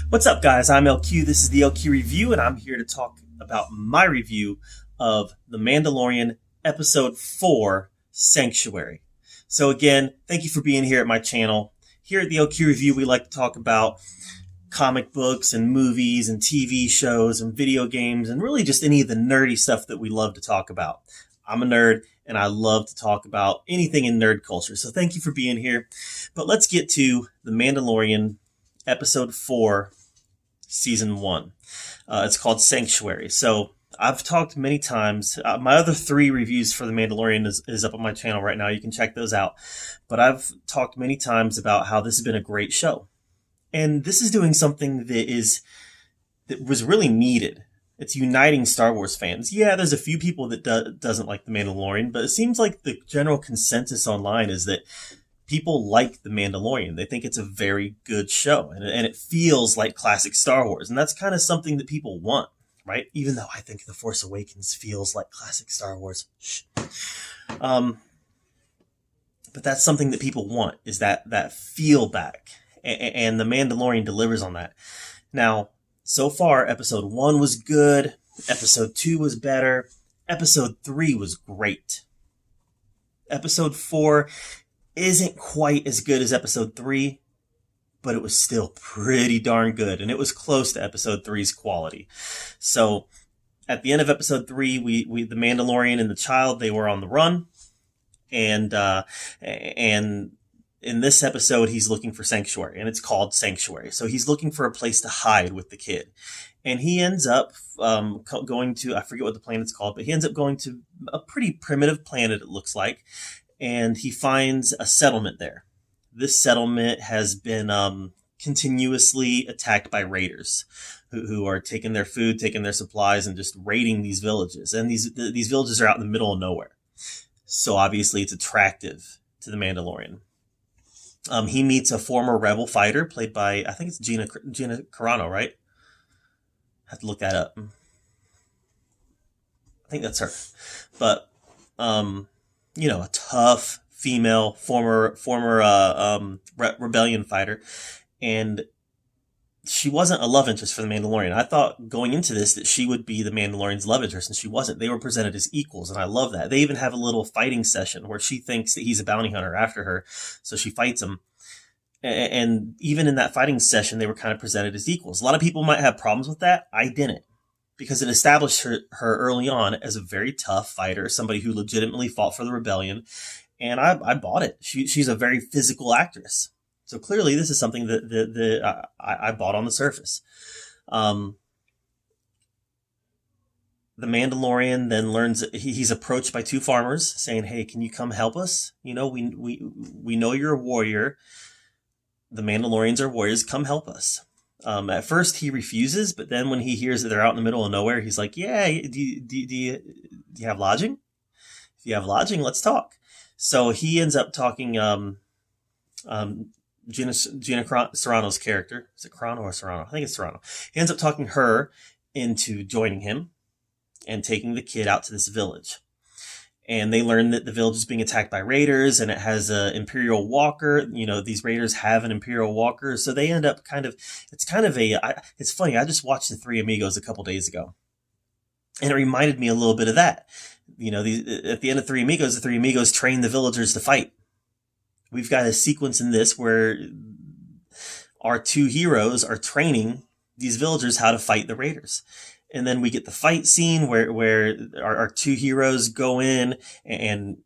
What's up, guys? I'm LQ. This is the LQ Review, and I'm here to talk about my review of The Mandalorian Episode 4 Sanctuary. So, again, thank you for being here at my channel. Here at the LQ Review, we like to talk about comic books and movies and TV shows and video games and really just any of the nerdy stuff that we love to talk about. I'm a nerd, and I love to talk about anything in nerd culture. So, thank you for being here. But let's get to The Mandalorian Episode 4, Season 1. It's called Sanctuary. So I've talked many times. My other 3 reviews for The Mandalorian is up on my channel right now. You can check those out. But I've talked many times about how this has been a great show. And this is doing something that was really needed. It's uniting Star Wars fans. Yeah, there's a few people that doesn't like The Mandalorian, but it seems like the general consensus online is that people like The Mandalorian. They think it's a very good show, and it feels like classic Star Wars. And that's kind of something that people want, right? Even though I think The Force Awakens feels like classic Star Wars. But that's something that people want, is that feel back. And The Mandalorian delivers on that. Now, so far, Episode 1 was good. Episode 2 was better. Episode 3 was great. Episode 4 isn't quite as good as Episode 3, but it was still pretty darn good, and it was close to Episode 3's quality. So, at the end of Episode 3, we the Mandalorian and the child, they were on the run, and in this episode, he's looking for Sanctuary, and it's called Sanctuary. So he's looking for a place to hide with the kid, and he ends up going to, I forget what the planet's called, but he ends up going to a pretty primitive planet, it looks like. And he finds a settlement there. This settlement has been continuously attacked by raiders who are taking their food, taking their supplies, and just raiding these villages. And these villages are out in the middle of nowhere. So obviously it's attractive to the Mandalorian. He meets a former rebel fighter played by, I think it's Gina Carano, right? I have to look that up. I think that's her. But, a tough female former rebellion fighter, and she wasn't a love interest for the Mandalorian. I thought going into this that she would be the Mandalorian's love interest, and she wasn't. They were presented as equals, and I love that. They even have a little fighting session where she thinks that he's a bounty hunter after her, so she fights him. And even in that fighting session, they were kind of presented as equals. A lot of people might have problems with that. I didn't, because it established her early on as a very tough fighter, somebody who legitimately fought for the rebellion, and I bought it. She's a very physical actress, so clearly this is something that I bought on the surface. The Mandalorian then learns he's approached by 2 farmers saying, "Hey, can you come help us? We know you're a warrior. The Mandalorians are warriors. Come help us." At first he refuses, but then when he hears that they're out in the middle of nowhere, he's like, "Yeah, do you have lodging? If you have lodging, let's talk." So he ends up talking Gina Serrano's character. Is it Carano or Serrano? I think it's Serrano. He ends up talking her into joining him and taking the kid out to this village. And they learn that the village is being attacked by raiders, and it has an Imperial Walker. These raiders have an Imperial Walker. So they end up it's funny. I just watched The Three Amigos a couple days ago, and it reminded me a little bit of that. At the end of Three Amigos, the Three Amigos train the villagers to fight. We've got a sequence in this where our 2 heroes are training these villagers how to fight the raiders. And then we get the fight scene where our 2 heroes go in and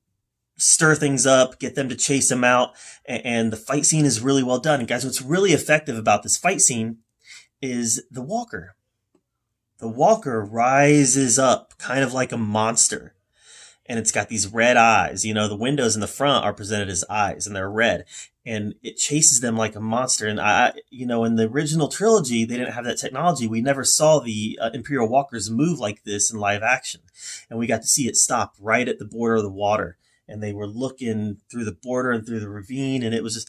stir things up, get them to chase them out. And the fight scene is really well done. And guys, what's really effective about this fight scene is the Walker. The Walker rises up kind of like a monster. And it's got these red eyes. The windows in the front are presented as eyes, and they're red. And it chases them like a monster. And in the original trilogy, they didn't have that technology. We never saw the Imperial Walkers move like this in live action. And we got to see it stop right at the border of the water. And they were looking through the border and through the ravine. And it was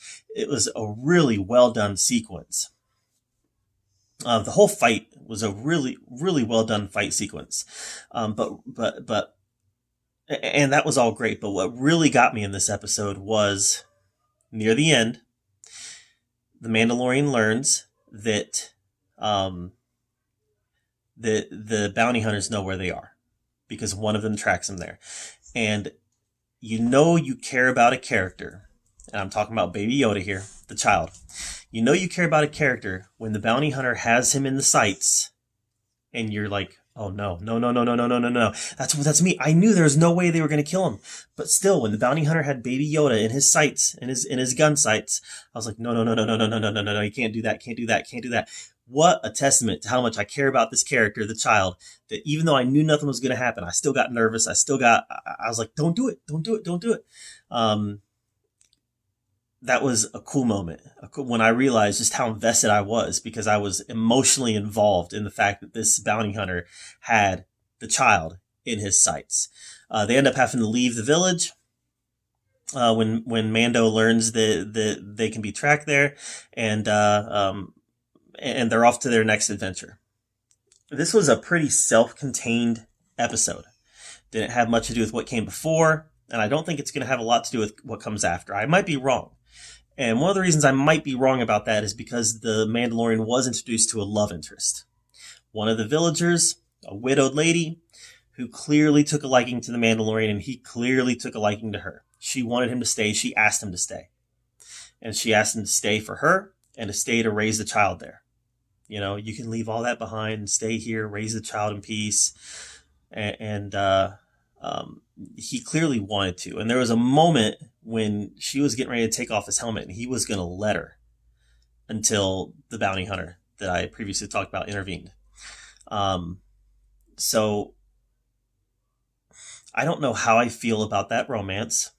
a really well done sequence. The whole fight was a really, really well done fight sequence. And that was all great. But what really got me in this episode was near the end, the Mandalorian learns that um, the bounty hunters know where they are because one of them tracks them there. And you care about a character, and I'm talking about Baby Yoda here, the child. You care about a character when the bounty hunter has him in the sights, and you're like, oh no, no, no, no, no, no, no, no, no. That's me. I knew there was no way they were going to kill him. But still, when the bounty hunter had Baby Yoda in his sights, in his gun sights, I was like, no, no, no, no, no, no, no, no, no, no, no, you can't do that, can't do that, can't do that. What a testament to how much I care about this character, the child, that even though I knew nothing was going to happen, I still got nervous. I was like, don't do it, don't do it, don't do it. That was a cool moment when I realized just how invested I was, because I was emotionally involved in the fact that this bounty hunter had the child in his sights. They end up having to leave the village when Mando learns that they can be tracked there, and they're off to their next adventure. This was a pretty self-contained episode. Didn't have much to do with what came before, and I don't think it's going to have a lot to do with what comes after. I might be wrong. And one of the reasons I might be wrong about that is because the Mandalorian was introduced to a love interest. One of the villagers, a widowed lady, who clearly took a liking to the Mandalorian, and he clearly took a liking to her. She wanted him to stay. She asked him to stay. And she asked him to stay for her and to stay to raise the child there. You can leave all that behind and stay here, raise the child in peace. And he clearly wanted to. And there was a moment when she was getting ready to take off his helmet, and he was going to let her until the bounty hunter that I previously talked about intervened. So I don't know how I feel about that romance.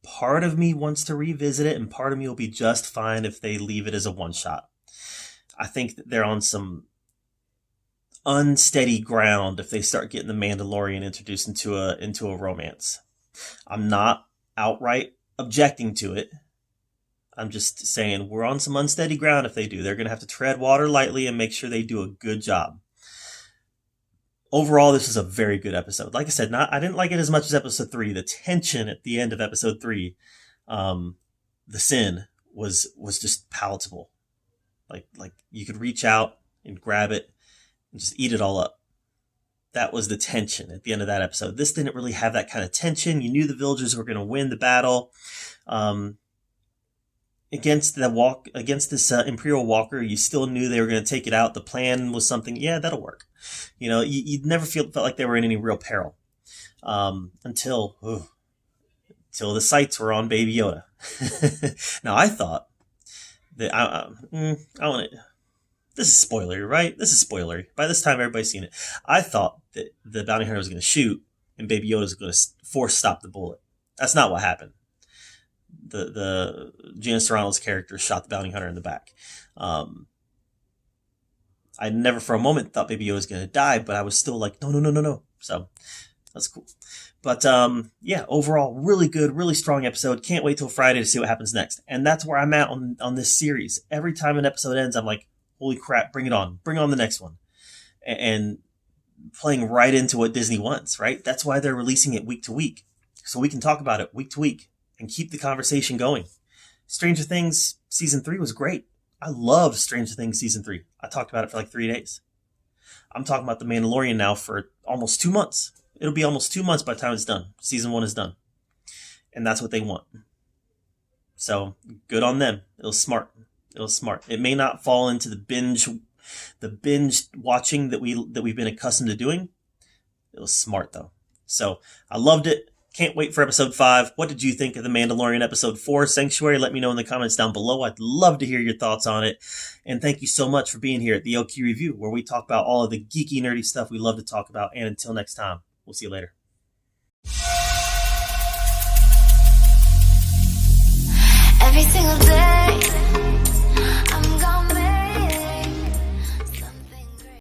Part of me wants to revisit it, and part of me will be just fine if they leave it as a one-shot. I think that they're on some unsteady ground if they start getting the Mandalorian introduced into a romance. I'm not outright objecting to it. I'm just saying we're on some unsteady ground if they do. They're going to have to tread water lightly and make sure they do a good job. Overall, this is a very good episode. Like I said, I didn't like it as much as episode 3. The tension at the end of episode 3, the sin was just palatable. Like you could reach out and grab it and just eat it all up. That was the tension at the end of that episode. This didn't really have that kind of tension. You knew the villagers were going to win the battle. Against this Imperial Walker, you still knew they were going to take it out. The plan was something, yeah, that'll work. You'd never felt like they were in any real peril until the sights were on Baby Yoda. Now I thought that I want to. This is spoilery, right? This is spoilery. By this time, everybody's seen it. I thought that the bounty hunter was going to shoot and Baby Yoda was going to force stop the bullet. That's not what happened. The Gina Carano's character shot the bounty hunter in the back. I never for a moment thought Baby Yoda was going to die, but I was still like, no. So that's cool. But yeah, overall, really good, really strong episode. Can't wait till Friday to see what happens next. And that's where I'm at on this series. Every time an episode ends, I'm like, holy crap, bring it on. Bring on the next one. And playing right into what Disney wants, right? That's why they're releasing it week to week. So we can talk about it week to week and keep the conversation going. Stranger Things Season 3 was great. I loved Stranger Things Season 3. I talked about it for like 3 days. I'm talking about The Mandalorian now for almost 2 months. It'll be almost 2 months by the time it's done. Season 1 is done. And that's what they want. So good on them. It was smart. It may not fall into the binge watching that we've been accustomed to doing. It was smart though. So I loved it. Can't wait for episode 5. What did you think of The Mandalorian episode 4, Sanctuary? Let me know in the comments down below. I'd love to hear your thoughts on it. And thank you so much for being here at the LQ Review, where we talk about all of the geeky, nerdy stuff we love to talk about. And until next time, we'll see you later.